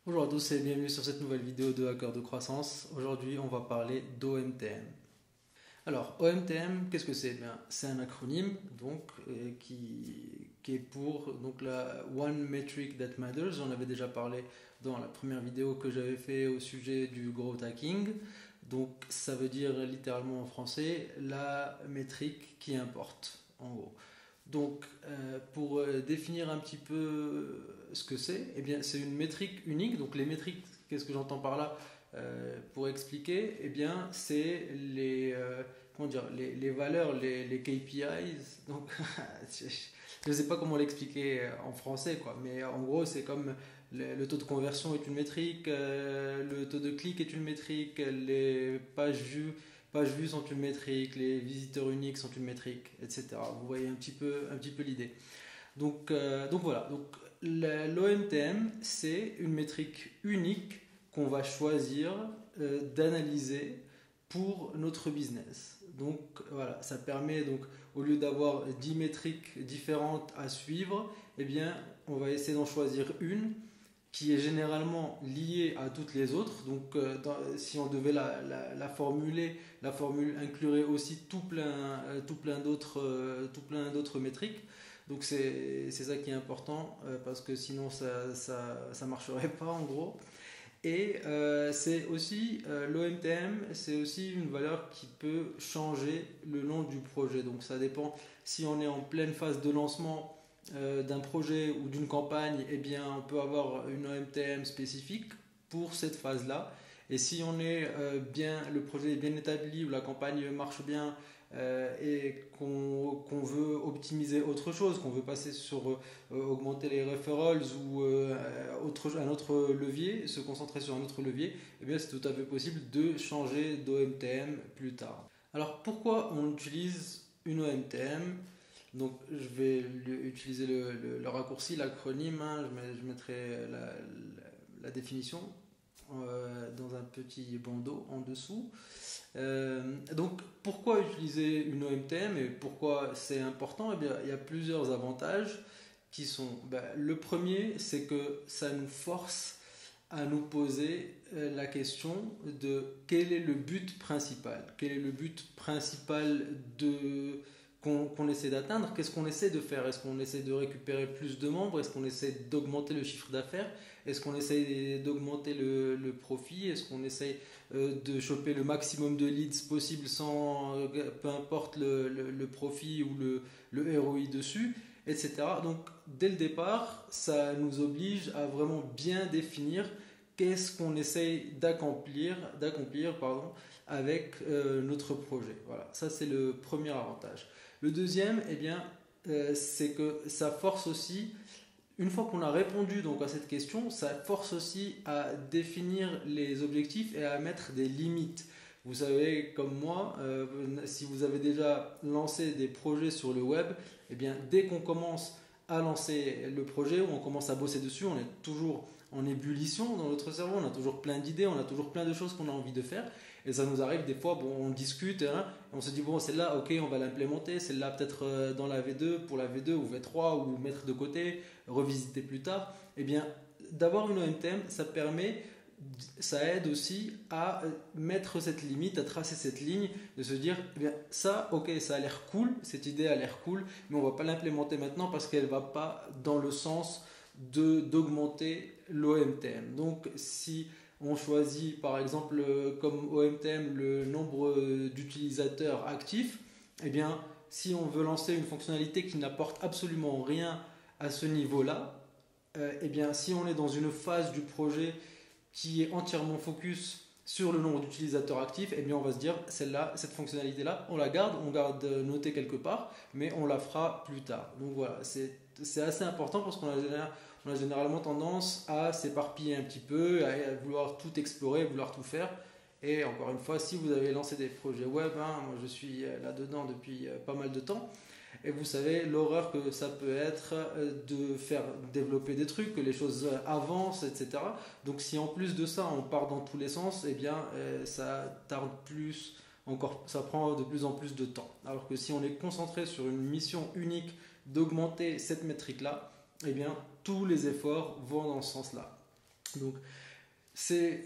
Bonjour à tous et bienvenue sur cette nouvelle vidéo de Hacker de croissance. Aujourd'hui, on va parler d'OMTM. Alors, OMTM, qu'est-ce que c'est? Bien, c'est un acronyme qui est pour la One Metric That Matters. J'en avais déjà parlé dans la première vidéo que j'avais fait au sujet du growth hacking. Donc, ça veut dire littéralement en français la métrique qui importe, en gros. Donc, pour définir un petit peu ce que c'est, eh bien, c'est une métrique unique. Donc, les métriques, qu'est-ce que j'entends par là pour expliquer? Eh bien, c'est les valeurs, les KPIs. Donc, je ne sais pas comment l'expliquer en français, quoi. Mais en gros, c'est comme le taux de conversion est une métrique, le taux de clic est une métrique, les pages vues sont une métrique, les visiteurs uniques sont une métrique, etc. Vous voyez un petit peu l'idée. Donc voilà, l'OMTM, c'est une métrique unique qu'on va choisir d'analyser pour notre business. Donc voilà, ça permet donc au lieu d'avoir 10 métriques différentes à suivre, eh bien on va essayer d'en choisir une qui est généralement liée à toutes les autres. Donc, si on devait la formuler, la formule inclurait aussi tout plein d'autres métriques. Donc, c'est ça qui est important parce que sinon, ça marcherait pas en gros. Et c'est aussi l'OMTM, c'est aussi une valeur qui peut changer le long du projet. Donc, ça dépend si on est en pleine phase de lancement d'un projet ou d'une campagne, eh bien, on peut avoir une OMTM spécifique pour cette phase-là. Et si le projet est bien établi ou la campagne marche bien et qu'on veut optimiser autre chose, qu'on veut passer sur augmenter les referrals ou un autre levier, se concentrer sur un autre levier, eh bien, c'est tout à fait possible de changer d'OMTM plus tard. Alors pourquoi on utilise une OMTM? Donc, je vais utiliser le raccourci, l'acronyme, hein, je mettrai la définition dans un petit bandeau en dessous. Donc, pourquoi utiliser une OMTM et pourquoi c'est important? Eh bien, il y a plusieurs avantages qui sont. Le premier, c'est que ça nous force à nous poser la question de quel est le but principal? Quel est le but principal qu'on essaie d'atteindre? Qu'est-ce qu'on essaie de faire? Est-ce qu'on essaie de récupérer plus de membres? Est-ce qu'on essaie d'augmenter le chiffre d'affaires? Est-ce qu'on essaie d'augmenter le profit? Est-ce qu'on essaie de choper le maximum de leads possible sans peu importe le profit ou le ROI dessus, etc. Donc dès le départ, ça nous oblige à vraiment bien définir qu'est-ce qu'on essaye d'accomplir avec notre projet. Voilà, ça c'est le premier avantage. Le deuxième, eh bien, c'est que ça force aussi, une fois qu'on a répondu donc à cette question, ça force aussi à définir les objectifs et à mettre des limites. Vous savez, comme moi, si vous avez déjà lancé des projets sur le web, eh bien, dès qu'on commence à lancer le projet ou on commence à bosser dessus, on est toujours en ébullition dans notre cerveau, on a toujours plein d'idées, on a toujours plein de choses qu'on a envie de faire. Et ça nous arrive des fois, bon, on discute, hein, on se dit, bon, celle-là, ok, on va l'implémenter, celle-là, peut-être dans la V2, pour la V2 ou V3, ou mettre de côté, revisiter plus tard. Eh bien, d'avoir une OMTM, ça aide aussi à mettre cette limite, à tracer cette ligne, de se dire, eh bien, ça, ok, ça a l'air cool, cette idée a l'air cool, mais on ne va pas l'implémenter maintenant parce qu'elle ne va pas dans le sens d'augmenter l'OMTM. Donc, si on choisit par exemple comme OMTM le nombre d'utilisateurs actifs, eh bien, si on veut lancer une fonctionnalité qui n'apporte absolument rien à ce niveau-là, eh bien, si on est dans une phase du projet qui est entièrement focus sur le nombre d'utilisateurs actifs, eh bien on va se dire celle-là, cette fonctionnalité-là, on garde notée quelque part, mais on la fera plus tard. Donc voilà, c'est assez important parce qu'on a généralement tendance à s'éparpiller un petit peu, à vouloir tout explorer, vouloir tout faire. Et encore une fois, si vous avez lancé des projets web, hein, moi je suis là-dedans depuis pas mal de temps, et vous savez l'horreur que ça peut être de faire développer des trucs, que les choses avancent, etc. Donc si en plus de ça on part dans tous les sens, eh bien ça tarde plus, encore, ça prend de plus en plus de temps. Alors que si on est concentré sur une mission unique d'augmenter cette métrique-là, eh bien tous les efforts vont dans ce sens-là. Donc c'est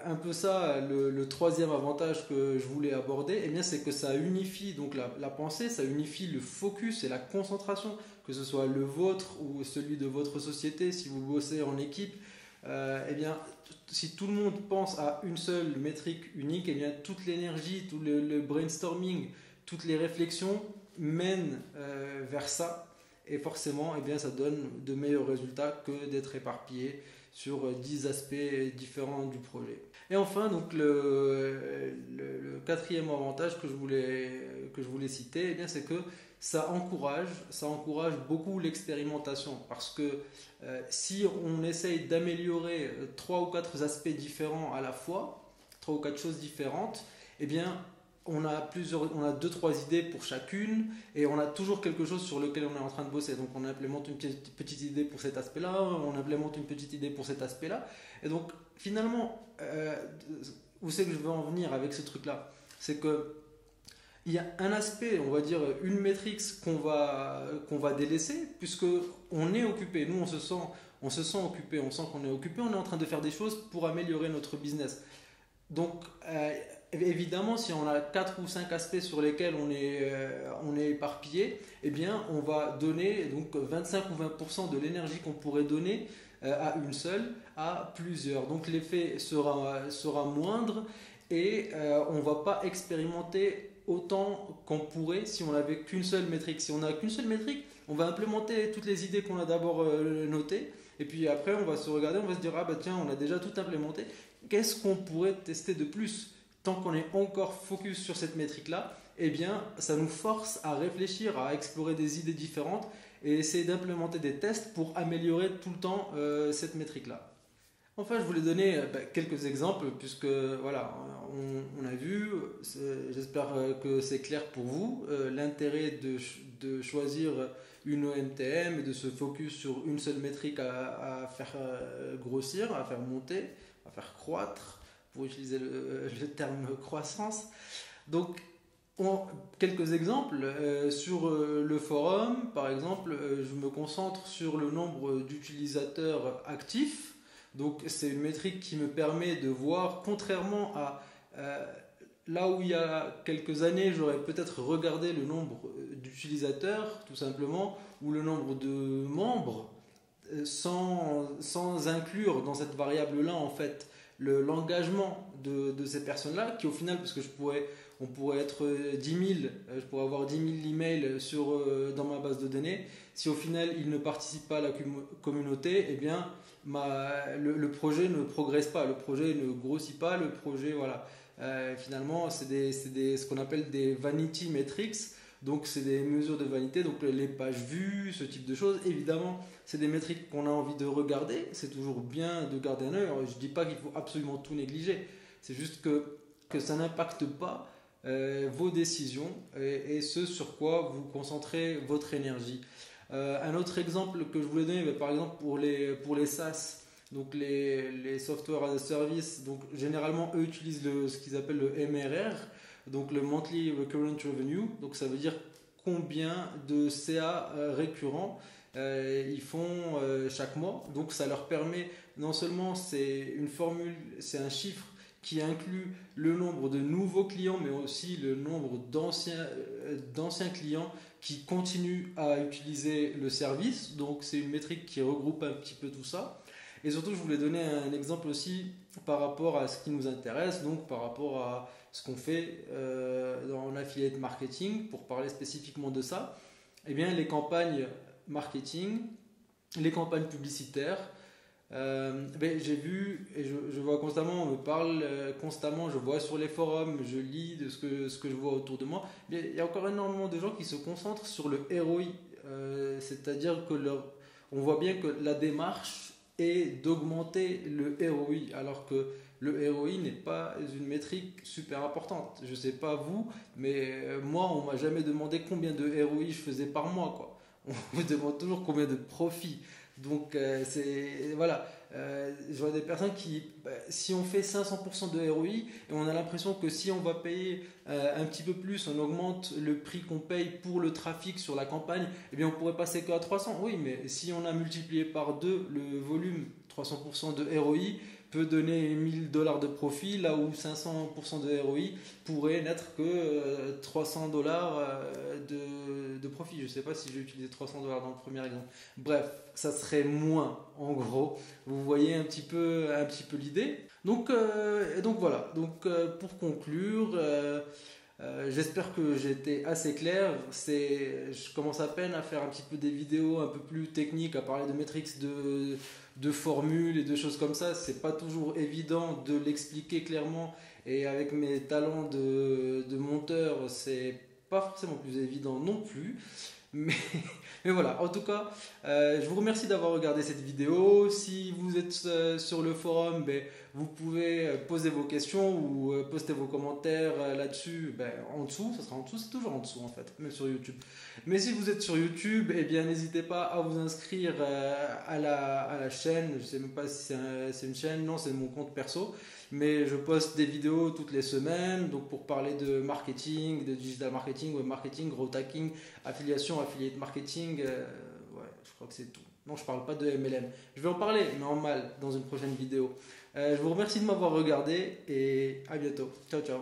un peu ça le troisième avantage que je voulais aborder, eh bien c'est que ça unifie donc la pensée, ça unifie le focus et la concentration, que ce soit le vôtre ou celui de votre société si vous bossez en équipe. Eh bien, si tout le monde pense à une seule métrique unique, eh bien toute l'énergie, tout le brainstorming, toutes les réflexions mènent vers ça, et forcément, eh bien, ça donne de meilleurs résultats que d'être éparpillé sur 10 aspects différents du projet. Et enfin, donc le quatrième avantage que je voulais citer, eh bien, c'est que ça encourage beaucoup l'expérimentation, parce que si on essaye d'améliorer trois ou quatre aspects différents à la fois, trois ou quatre choses différentes, eh bien on a deux trois idées pour chacune, et on a toujours quelque chose sur lequel on est en train de bosser. Donc on implémente une petite idée pour cet aspect-là, on implémente une petite idée pour cet aspect-là, et donc finalement, où c'est que je veux en venir avec ce truc-là, c'est que il y a un aspect, on va dire une métrique qu'on va délaisser, puisque on est occupé. Nous, on se sent occupé, on sent qu'on est occupé, on est en train de faire des choses pour améliorer notre business. Donc, évidemment, si on a 4 ou 5 aspects sur lesquels on est éparpillé, eh bien, on va donner donc 25 ou 20% de l'énergie qu'on pourrait donner à une seule, à plusieurs. Donc, l'effet sera moindre, et on ne va pas expérimenter autant qu'on pourrait si on n'avait qu'une seule métrique. Si on n'a qu'une seule métrique, on va implémenter toutes les idées qu'on a d'abord notées, et puis après on va se regarder, on va se dire ah bah tiens, on a déjà tout implémenté, qu'est-ce qu'on pourrait tester de plus? Tant qu'on est encore focus sur cette métrique là, eh bien ça nous force à réfléchir, à explorer des idées différentes et essayer d'implémenter des tests pour améliorer tout le temps cette métrique là. Enfin, je voulais donner quelques exemples, puisque voilà, on a vu, j'espère que c'est clair pour vous, l'intérêt de choisir une OMTM et de se focus sur une seule métrique à faire grossir, à faire monter, à faire croître, pour utiliser le terme croissance. Donc, quelques exemples. Sur le forum, par exemple, je me concentre sur le nombre d'utilisateurs actifs. Donc c'est une métrique qui me permet de voir, contrairement à là où il y a quelques années, j'aurais peut-être regardé le nombre d'utilisateurs, tout simplement, ou le nombre de membres, sans inclure dans cette variable-là, en fait, l'engagement de ces personnes-là, qui au final, parce que on pourrait être 10 000, je pourrais avoir 10 000 emails dans ma base de données. Si au final, ils ne participent pas à la communauté, eh bien, le projet ne progresse pas, le projet ne grossit pas, le projet, voilà. Finalement, c'est ce qu'on appelle des vanity metrics, donc c'est des mesures de vanité, donc les pages vues, ce type de choses. Évidemment, c'est des métriques qu'on a envie de regarder, c'est toujours bien de garder un œil. Je ne dis pas qu'il faut absolument tout négliger, c'est juste que ça n'impacte pas vos décisions et ce sur quoi vous concentrez votre énergie. Un autre exemple que je voulais donner, par exemple pour les SaaS, donc les software as a service, donc généralement eux utilisent ce qu'ils appellent le MRR, donc le monthly recurrent revenue, donc ça veut dire combien de CA récurrents ils font chaque mois. Donc ça leur permet, non seulement c'est une formule, c'est un chiffre qui inclut le nombre de nouveaux clients, mais aussi le nombre d'anciens clients qui continuent à utiliser le service. Donc c'est une métrique qui regroupe un petit peu tout ça. Et surtout, je voulais donner un exemple aussi par rapport à ce qui nous intéresse, donc par rapport à ce qu'on fait dans l'affiliate marketing, pour parler spécifiquement de ça. Eh bien, les campagnes marketing, les campagnes publicitaires, j'ai vu et je vois constamment, on me parle constamment, je vois sur les forums, je lis de ce que je vois autour de moi. Mais il y a encore énormément de gens qui se concentrent sur le ROI, c'est-à-dire que on voit bien que la démarche est d'augmenter le ROI, alors que le ROI n'est pas une métrique super importante. Je sais pas vous, mais moi on m'a jamais demandé combien de ROI je faisais par mois, quoi. On me demande toujours combien de profit. Donc voilà, je vois des personnes qui, si on fait 500% de ROI, et on a l'impression que si on va payer un petit peu plus, on augmente le prix qu'on paye pour le trafic sur la campagne, eh bien on pourrait passer qu'à 300. Oui, mais si on a multiplié par 2 le volume 300% de ROI peut donner 1000 $ de profit, là où 500% de ROI pourrait n'être que 300 $ de profit. Je ne sais pas si j'ai utilisé 300 $ dans le premier exemple. Bref, ça serait moins en gros. Vous voyez un petit peu l'idée. Donc voilà. Donc pour conclure, j'espère que j'ai été assez clair. Je commence à peine à faire un petit peu des vidéos un peu plus techniques, à parler de metrics, de formules et de choses comme ça. C'est pas toujours évident de l'expliquer clairement, et avec mes talents de monteur, c'est pas forcément plus évident non plus. Mais, mais voilà, en tout cas, je vous remercie d'avoir regardé cette vidéo. Si vous êtes sur le forum, ben, vous pouvez poser vos questions ou poster vos commentaires là-dessus, ben, en dessous. Ça sera en dessous, c'est toujours en dessous en fait, même sur YouTube. Mais si vous êtes sur YouTube, eh bien n'hésitez pas à vous inscrire à la chaîne. Je ne sais même pas si c'est une chaîne, non, c'est mon compte perso. Mais je poste des vidéos toutes les semaines, donc pour parler de marketing, de digital marketing, web marketing, growth hacking, affiliation, affiliate marketing, ouais, je crois que c'est tout. Non, je parle pas de MLM. Je vais en parler, mais en mal, dans une prochaine vidéo. Je vous remercie de m'avoir regardé et à bientôt. Ciao, ciao.